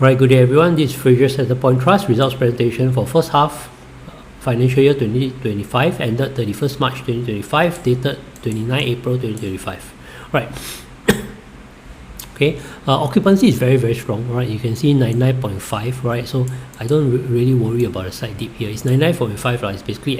Right, good day everyone. This is Frasers Centrepoint Trust results presentation for first half financial year 2025 ended 31st March 2025, dated 29 April 2025. Right. Okay, occupancy is very strong, right? You can see 99.5, right? So I don't really worry about a slight dip here. It's 99.5, right? It's basically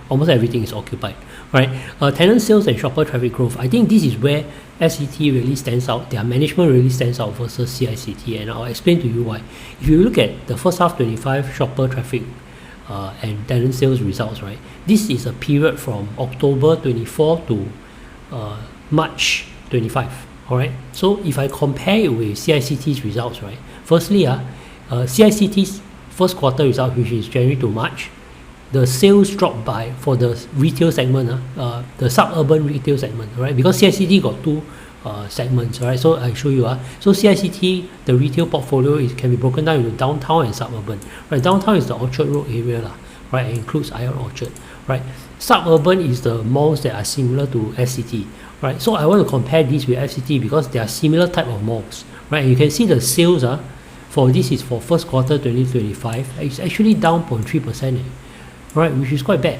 almost everything is occupied, right? Tenant sales and shopper traffic growth. I think this is where FCT really stands out. Their management really stands out versus CICT, and I'll explain to you why. If you look at the first half 25 shopper traffic and tenant sales results, right? This is a period from October 24 to March 25. All right. So if I compare it with CICT's results, right? Firstly, CICT's first quarter result, which is January to March, the sales dropped by for the retail segment, the suburban retail segment, right? Because CICT got two segments, right? So I show you. So CICT, the retail portfolio can be broken down into downtown and suburban. Right? Downtown is the Orchard Road area, right? It includes ION Orchard, right? Suburban is the malls that are similar to FCT, right? So I want to compare this with FCT because they are similar type of malls, right? You can see the sales for this is for first quarter 2025. It's actually down 0.3%. Right, which is quite bad.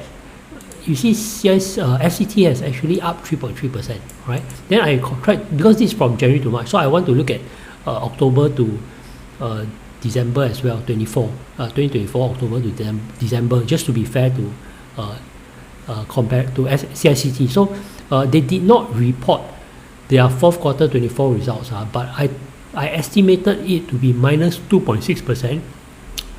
You see, FCT has actually up 3.3%. Right. Then I tried, because this is from January to March, so I want to look at October to December as well. 2024 October to December, just to be fair to compare to CICT. So they did not report their fourth quarter 24 results, but I estimated it to be minus 2.6%.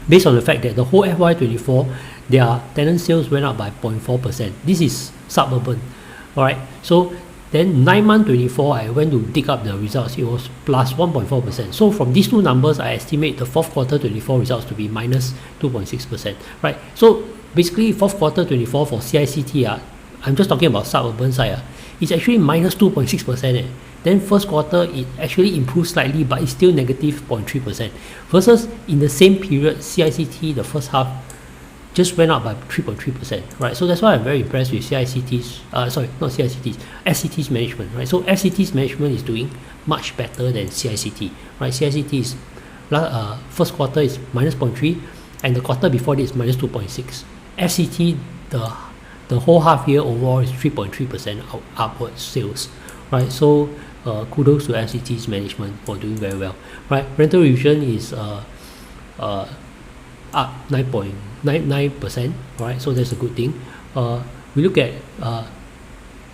Based on the fact that the whole FY24, their tenant sales went up by 0.4%. This is suburban, all right? So then 9 month 24, I went to dig up the results. It was plus 1.4%. So from these two numbers, I estimate the fourth quarter 24 results to be minus 2.6%, right? So basically, fourth quarter 24 for CICT, I'm just talking about suburban side, it's actually minus 2.6%. Then first quarter, it actually improved slightly, but it's still negative 0.3%. Versus in the same period, CICT, the first half, just went up by 3.3%, right? So that's why I'm very impressed with FCT's management, right? So FCT's management is doing much better than CICT, right? CICT's first quarter is minus 0.3, and the quarter before this is minus 2.6. FCT, the whole half year overall is 3.3% upward sales, right? So kudos to FCT's management for doing very well, right? Rental revision is up 9.99%, right? So that's a good thing. We look at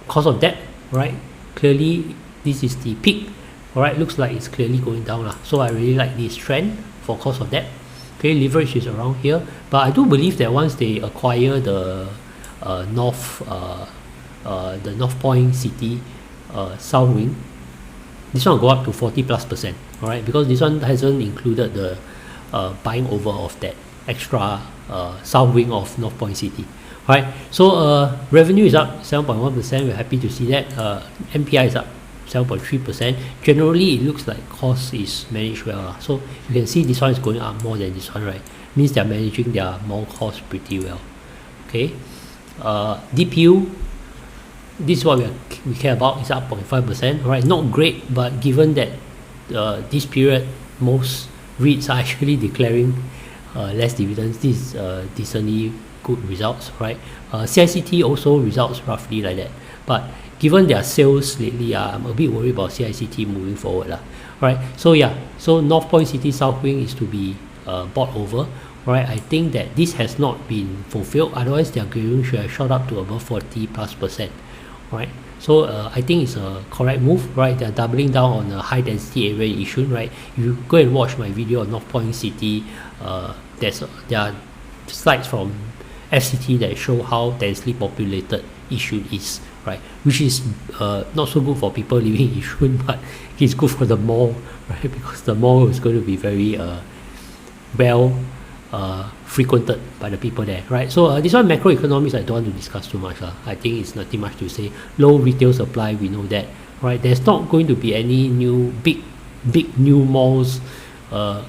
cost of debt, right? Clearly, this is the peak, all right? Looks like it's clearly going down. So I really like this trend for cost of debt. Okay, leverage is around here, but I do believe that once they acquire the North Point City South Wing, this one will go up to 40+%, all right? Because this one hasn't included the buying over of that extra south wing of North Point City. Right, so revenue is up 7.1%. We're happy to see that. MPI is up 7.3%. Generally, it looks like cost is managed well. So you can see this one is going up more than this one, right? Means they're managing their mall costs pretty well. Okay, DPU, this is what we care about. It's up 0.5%. Right, not great, but given that this period most REITs are actually declaring less dividends, this is decently good results, right? CICT also results roughly like that, but given their sales lately, I'm a bit worried about CICT moving forward, right? So yeah, so North Point City South Wing is to be bought over, right? I think that this has not been fulfilled, otherwise their gearing should have shot up to above 40+%, right? So I think it's a correct move, right? They're doubling down on a high density area in Yishun, right? If you go and watch my video on North Point City, there are slides from FCT that show how densely populated Yishun is, right? Which is not so good for people living in Yishun, but it's good for the mall, right? Because the mall is going to be very well frequented by the people there, right? So this one macroeconomics I don't want to discuss too much. I think it's nothing much to say. Low retail supply, we know that, right? There's not going to be any new big new malls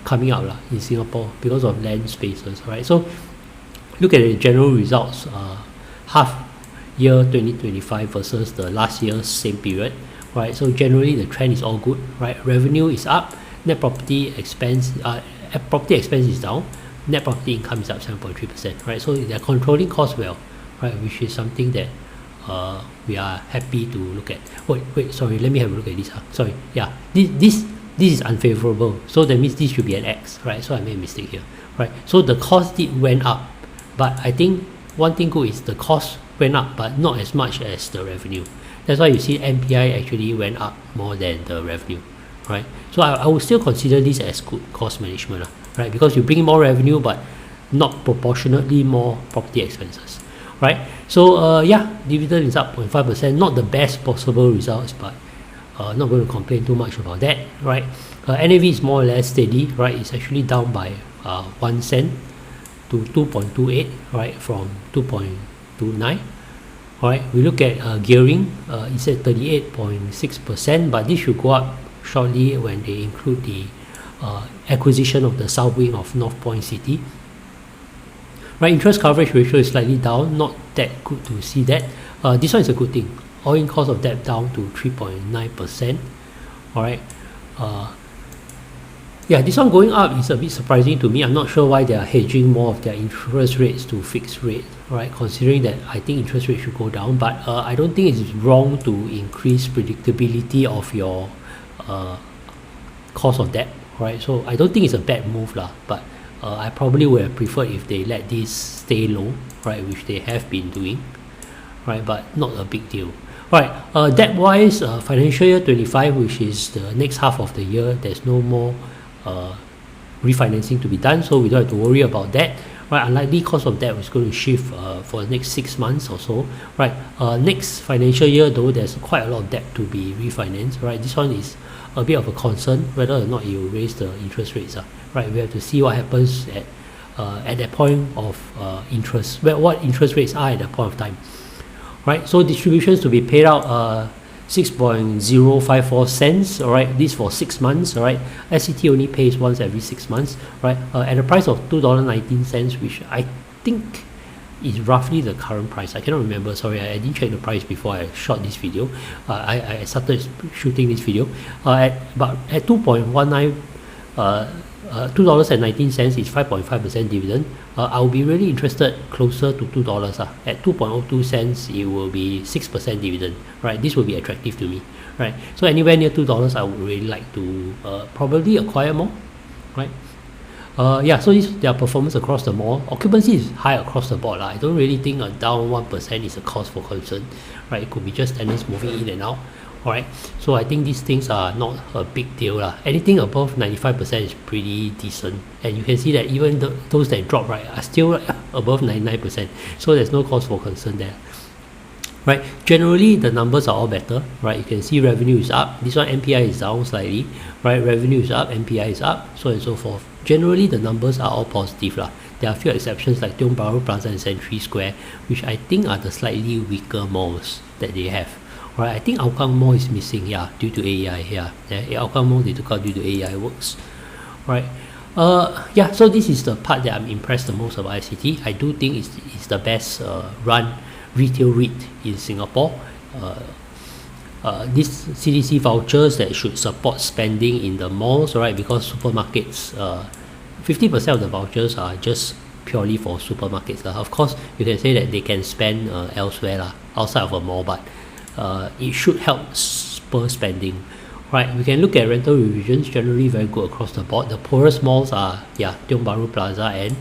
coming out in Singapore because of land spaces, right? So look at the general results, half year 2025 versus the last year's same period, right? So generally the trend is all good, right? Revenue is up, net property expense is down, net property income is up 7.3%, right? So they're controlling costs well, right? Which is something that we are happy to look at. Sorry, let me have a look at this. Sorry, yeah, this is unfavorable, so that means this should be an X, right? So I made a mistake here, right? So the cost went up, but I think one thing good is the cost went up, but not as much as the revenue. That's why you see NPI actually went up more than the revenue, right? So I would still consider this as good cost management, right? Because you bring in more revenue, but not proportionately more property expenses, right? So yeah, dividend is up 0.5%, not the best possible results, but not going to complain too much about that, right? NAV is more or less steady, right? It's actually down by 1 cent to 2.28, right, from 2.29. Alright, we look at gearing, it's at 38.6%, but this should go up shortly when they include the acquisition of the south wing of North Point City. Right, interest coverage ratio is slightly down, not that good to see that. This one is a good thing. All-in cost of debt down to 3.9%. Alright, yeah, this one going up is a bit surprising to me. I'm not sure why they are hedging more of their interest rates to fixed rate, right? Considering that I think interest rates should go down, but I don't think it's wrong to increase predictability of your cost of debt, right? So I don't think it's a bad move lah, but I probably would have preferred if they let this stay low, right? Which they have been doing, right? But not a big deal. Right, debt-wise, financial year 25, which is the next half of the year, there's no more refinancing to be done, so we don't have to worry about that, right? Unlikely cost of debt is going to shift for the next 6 months or so, right? Next financial year though, there's quite a lot of debt to be refinanced, right? This one is a bit of a concern whether or not you raise the interest rates, right? We have to see what happens at that point of interest, what interest rates are at that point of time, right? So distributions to be paid out 6.054 cents, all right, this for 6 months, all right. FCT only pays once every 6 months, right, at a price of $2.19, which I think is roughly the current price. I cannot remember, sorry, I didn't check the price before I shot this video. I started shooting this video at 2.19 $2.19 is 5.5% dividend. I'll be really interested closer to $2. At 2.02 cents, it will be 6% dividend, right? This will be attractive to me, right? So anywhere near $2, I would really like to probably acquire more, right? Yeah, so this is their performance across the mall. Occupancy is high across the board. I don't really think a down 1% is a cause for concern, right? It could be just tenants moving in and out. Alright, so I think these things are not a big deal. Anything above 95% is pretty decent, and you can see that even those that drop, right, are still above 99%, so there's no cause for concern there. Right, generally the numbers are all better, right? You can see revenue is up, this one NPI is down slightly, right? Revenue is up, NPI is up, so and so forth. Generally the numbers are all positive. There are a few exceptions like Tiong Bahru Plaza and Century Square, which I think are the slightly weaker malls that they have. Right, I think Hougang Mall is missing, due to AEI. Hougang Mall they took out due to AEI works. Right, so this is the part that I'm impressed the most about FCT. I do think it's the best run retail REIT in Singapore. These CDC vouchers that should support spending in the malls, right? Because supermarkets, 50% of the vouchers are just purely for supermarkets. Of course, you can say that they can spend elsewhere, outside of a mall, but it should help spur spending, right? We can look at rental revisions, generally very good across the board. The poorest malls are Tiong Bahru Plaza and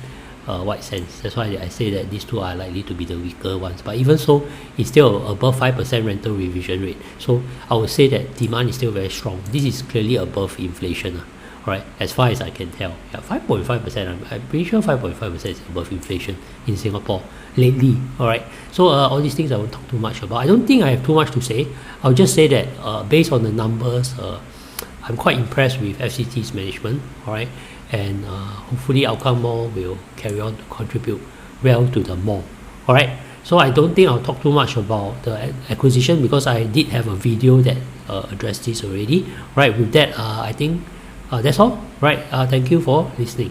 White Sands. That's why I say that these two are likely to be the weaker ones, but even so, it's still above 5% rental revision rate, so I would say that demand is still very strong. This is clearly above inflation, right, as far as I can tell. 5.5%, I'm pretty sure 5.5% is above inflation in Singapore lately. Alright, so all these things I won't talk too much about. I don't think I have too much to say. I'll just say that based on the numbers, I'm quite impressed with FCT's management, alright, and hopefully Hougang Mall will carry on to contribute well to the mall. Alright, so I don't think I'll talk too much about the acquisition because I did have a video that addressed this already. Right, with that, I think that's all. Right, thank you for listening.